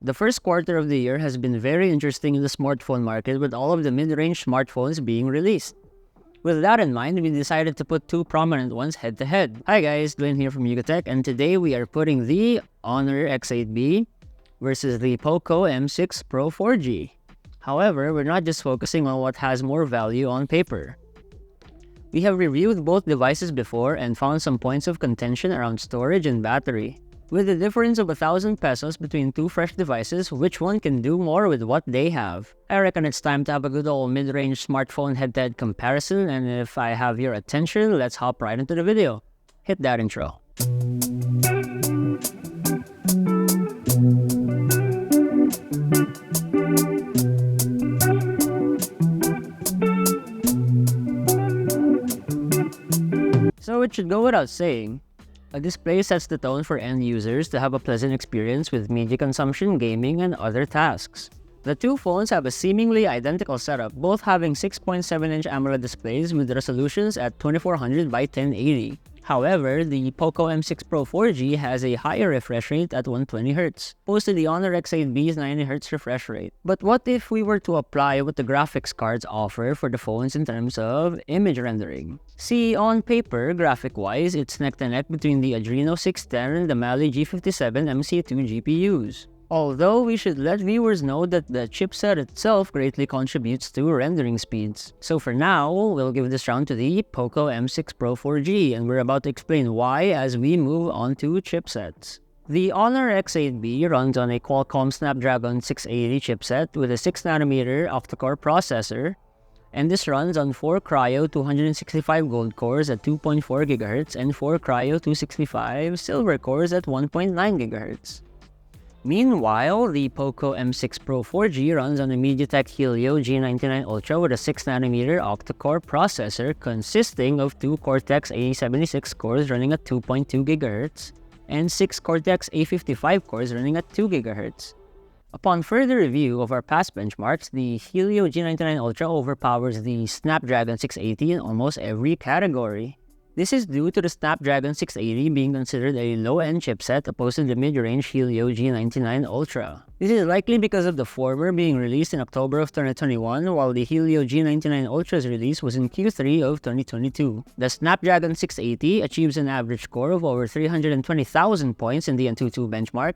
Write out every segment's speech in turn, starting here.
The first quarter of the year has been very interesting in the smartphone market with all of the mid-range smartphones being released. With that in mind, we decided to put two prominent ones head-to-head. Hi guys, Dwayne here from Yugatech, and today we are putting the Honor X8b versus the POCO M6 Pro 4G. However, we're not just focusing on what has more value on paper. We have reviewed both devices before and found some points of contention around storage and battery. With a difference of 1,000 pesos between two fresh devices, which one can do more with what they have? I reckon it's time to have a good old mid-range smartphone head-to-head comparison, and if I have your attention, let's hop right into the video. Hit that intro. So it should go without saying, a display sets the tone for end users to have a pleasant experience with media consumption, gaming, and other tasks. The two phones have a seemingly identical setup, both having 6.7-inch AMOLED displays with resolutions at 2400 by 1080. However, the POCO M6 Pro 4G has a higher refresh rate at 120Hz, opposed to the Honor X8b's 90Hz refresh rate. But what if we were to apply what the graphics cards offer for the phones in terms of image rendering? See, on paper, graphic-wise, it's neck-to-neck between the Adreno 610 and the Mali G57 MC2 GPUs. Although we should let viewers know that the chipset itself greatly contributes to rendering speeds. So for now, we'll give this round to the POCO M6 Pro 4G, and we're about to explain why as we move on to chipsets. The Honor X8b runs on a Qualcomm Snapdragon 680 chipset with a 6nm octa-core processor, and this runs on 4 Cryo 265 gold cores at 2.4 GHz and 4 Cryo 265 silver cores at 1.9 GHz. Meanwhile, the POCO M6 Pro 4G runs on a MediaTek Helio G99 Ultra with a 6nm octa-core processor consisting of 2 Cortex A76 cores running at 2.2 GHz and 6 Cortex A55 cores running at 2 GHz. Upon further review of our past benchmarks, the Helio G99 Ultra overpowers the Snapdragon 680 in almost every category. This is due to the Snapdragon 680 being considered a low-end chipset opposed to the mid-range Helio G99 Ultra. This is likely because of the former being released in October of 2021 while the Helio G99 Ultra's release was in Q3 of 2022. The Snapdragon 680 achieves an average score of over 320,000 points in the Antutu benchmark.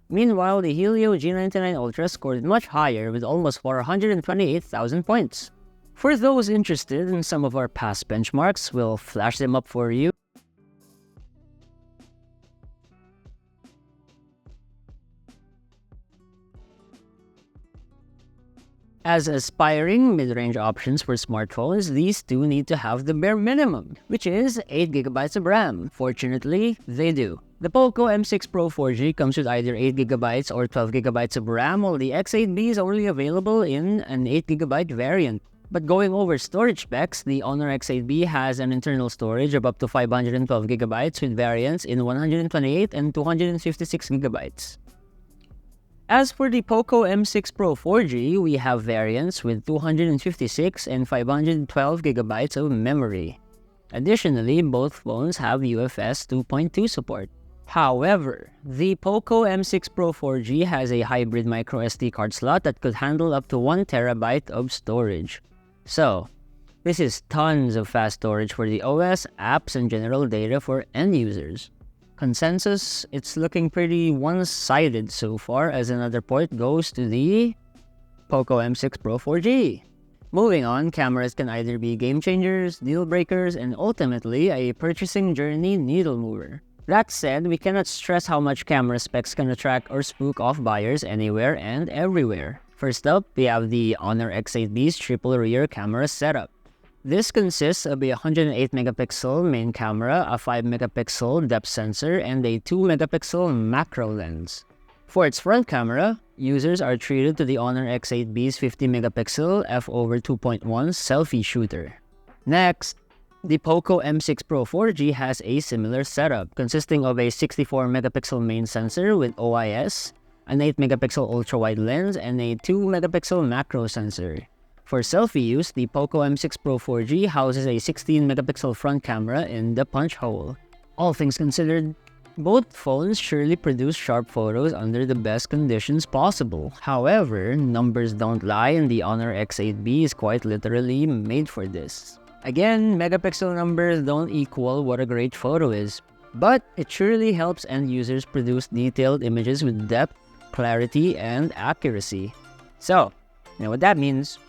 Meanwhile, the Helio G99 Ultra scored much higher with almost 428,000 points. For those interested in some of our past benchmarks, we'll flash them up for you. As aspiring mid-range options for smartphones, these two need to have the bare minimum, which is 8GB of RAM. Fortunately, they do. The POCO M6 Pro 4G comes with either 8GB or 12GB of RAM, while the X8b is only available in an 8GB variant. But going over storage specs, the Honor X8b has an internal storage of up to 512GB with variants in 128 and 256GB. As for the POCO M6 Pro 4G, we have variants with 256 and 512GB of memory. Additionally, both phones have UFS 2.2 support. However, the POCO M6 Pro 4G has a hybrid microSD card slot that could handle up to 1TB of storage. So, this is tons of fast storage for the OS, apps, and general data for end users. Consensus, it's looking pretty one-sided so far as another point goes to the POCO M6 Pro 4G. Moving on, cameras can either be game changers, deal breakers, and ultimately a purchasing journey needle mover. That said, we cannot stress how much camera specs can attract or spook off buyers anywhere and everywhere. First up, we have the Honor X8b's triple rear camera setup. This consists of a 108MP main camera, a 5MP depth sensor, and a 2MP macro lens. For its front camera, users are treated to the Honor X8b's 50MP f/2.1 selfie shooter. Next, the POCO M6 Pro 4G has a similar setup, consisting of a 64MP main sensor with OIS, an 8MP ultra-wide lens, and a 2MP macro sensor. For selfie use, the POCO M6 Pro 4G houses a 16MP front camera in the punch hole. All things considered, Both phones surely produce sharp photos under the best conditions possible. However, numbers don't lie and the Honor X8b is quite literally made for this. Again, megapixel numbers don't equal what a great photo is, but it surely helps end users produce detailed images with depth, clarity, and accuracy. So, you know what that means.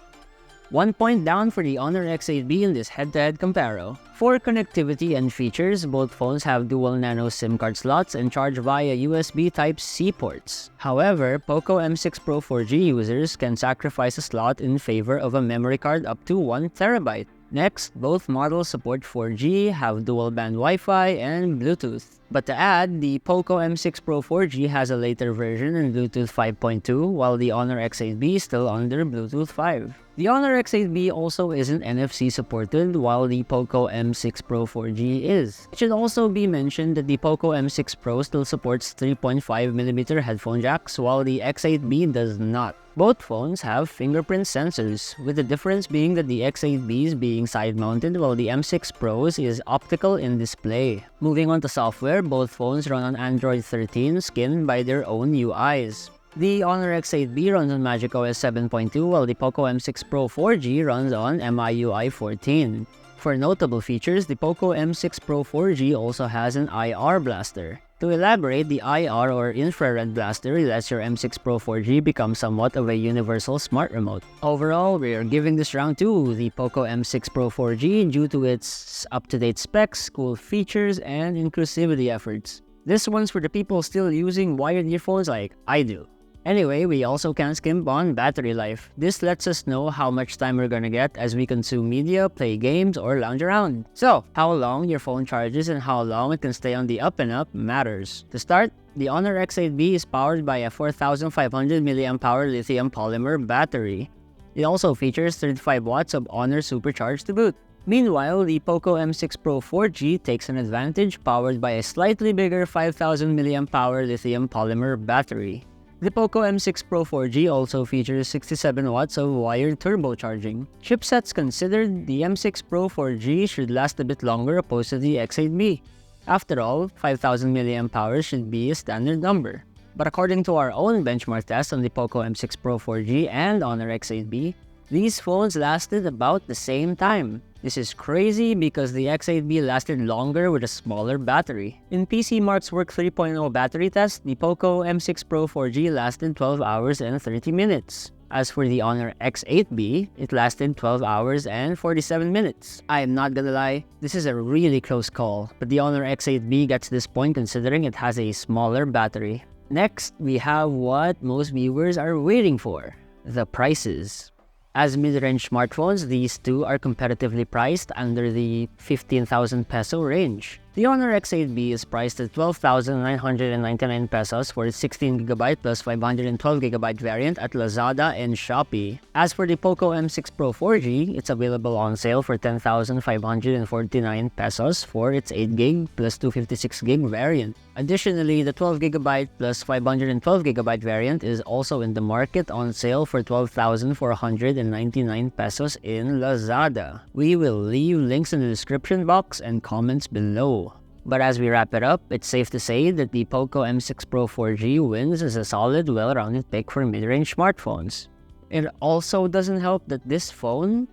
1 point down for the Honor X8b in this head-to-head comparo. For connectivity and features, both phones have dual nano SIM card slots and charge via USB Type-C ports. However, POCO M6 Pro 4G users can sacrifice a slot in favor of a memory card up to 1 TB. Next, both models support 4G, have dual-band Wi-Fi, and Bluetooth. But to add, the POCO M6 Pro 4G has a later version in Bluetooth 5.2, while the Honor X8b is still under Bluetooth 5. The Honor X8b also isn't NFC supported, while the POCO M6 Pro 4G is. It should also be mentioned that the POCO M6 Pro still supports 3.5mm headphone jacks, while the X8b does not. Both phones have fingerprint sensors, with the difference being that the X8b is being side-mounted while the M6 Pro's is optical in display. Moving on to software, both phones run on Android 13 skinned by their own UIs. The Honor X8b runs on macOS 7.2 while the POCO M6 Pro 4G runs on MIUI 14. For notable features, the POCO M6 Pro 4G also has an IR blaster. To elaborate, the IR or infrared blaster lets your M6 Pro 4G become somewhat of a universal smart remote. Overall, we are giving this round to the POCO M6 Pro 4G due to its up-to-date specs, cool features, and inclusivity efforts. This one's for the people still using wired earphones like I do. Anyway, we also can't skimp on battery life. This lets us know how much time we're gonna get as we consume media, play games, or lounge around. So, how long your phone charges and how long it can stay on the up and up matters. To start, the Honor X8b is powered by a 4,500 mAh lithium polymer battery. It also features 35 watts of Honor Supercharge to boot. Meanwhile, the POCO M6 Pro 4G takes an advantage powered by a slightly bigger 5,000 mAh lithium polymer battery. The POCO M6 Pro 4G also features 67 watts of wired turbocharging. Chipsets considered, the M6 Pro 4G should last a bit longer opposed to the X8b. After all, 5,000 mAh should be a standard number. But according to our own benchmark test on the POCO M6 Pro 4G and Honor X8b, these phones lasted about the same time. This is crazy because the X8b lasted longer with a smaller battery. In PCMark's Work 3.0 battery test, the POCO M6 Pro 4G lasted 12 hours and 30 minutes. As for the Honor X8b, it lasted 12 hours and 47 minutes. I am not gonna lie, this is a really close call, but the Honor X8b gets this point considering it has a smaller battery. Next, we have what most viewers are waiting for: the prices. As mid-range smartphones, these two are competitively priced under the 15,000 peso range. The Honor X8b is priced at 12,999 pesos for its 16GB plus 512GB variant at Lazada and Shopee. As for the POCO M6 Pro 4G, it's available on sale for 10,549 pesos for its 8GB plus 256GB variant. Additionally, the 12GB plus 512GB variant is also in the market on sale for 12,499 pesos in Lazada. We will leave links in the description box and comments below. But as we wrap it up, it's safe to say that the POCO M6 Pro 4G wins as a solid, well-rounded pick for mid-range smartphones. It also doesn't help that this phone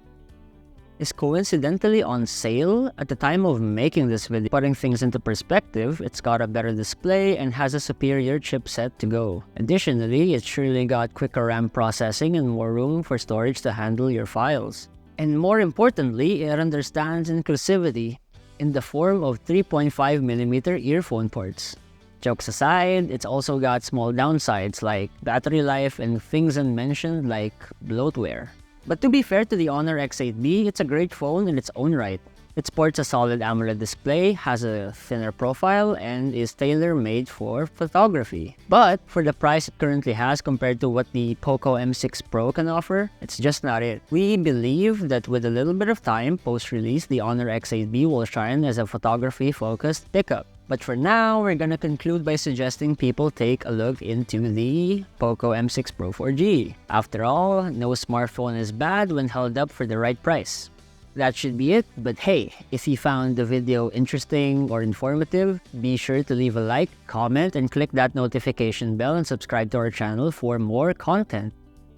is coincidentally on sale at the time of making this video. Putting things into perspective, it's got a better display and has a superior chipset to go. Additionally, it's surely got quicker RAM processing and more room for storage to handle your files. And more importantly, it understands inclusivity in the form of 3.5mm earphone ports. Jokes aside, it's also got small downsides like battery life and things unmentioned like bloatware. But to be fair to the Honor X8b, it's a great phone in its own right. It sports a solid AMOLED display, has a thinner profile, and is tailor-made for photography. But for the price it currently has compared to what the POCO M6 Pro can offer, it's just not it. We believe that with a little bit of time post-release, the Honor X8b will shine as a photography-focused pickup. But for now, we're gonna conclude by suggesting people take a look into the POCO M6 Pro 4G. After all, no smartphone is bad when held up for the right price. That should be it, but hey, if you found the video interesting or informative, be sure to leave a like, comment, and click that notification bell and subscribe to our channel for more content.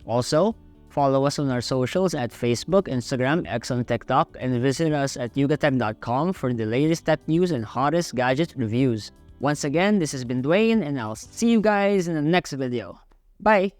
Also, follow us on our socials at Facebook, Instagram, X on TikTok, and visit us at yugatech.com for the latest tech news and hottest gadget reviews. Once again, this has been Dwayne, and I'll see you guys in the next video. Bye!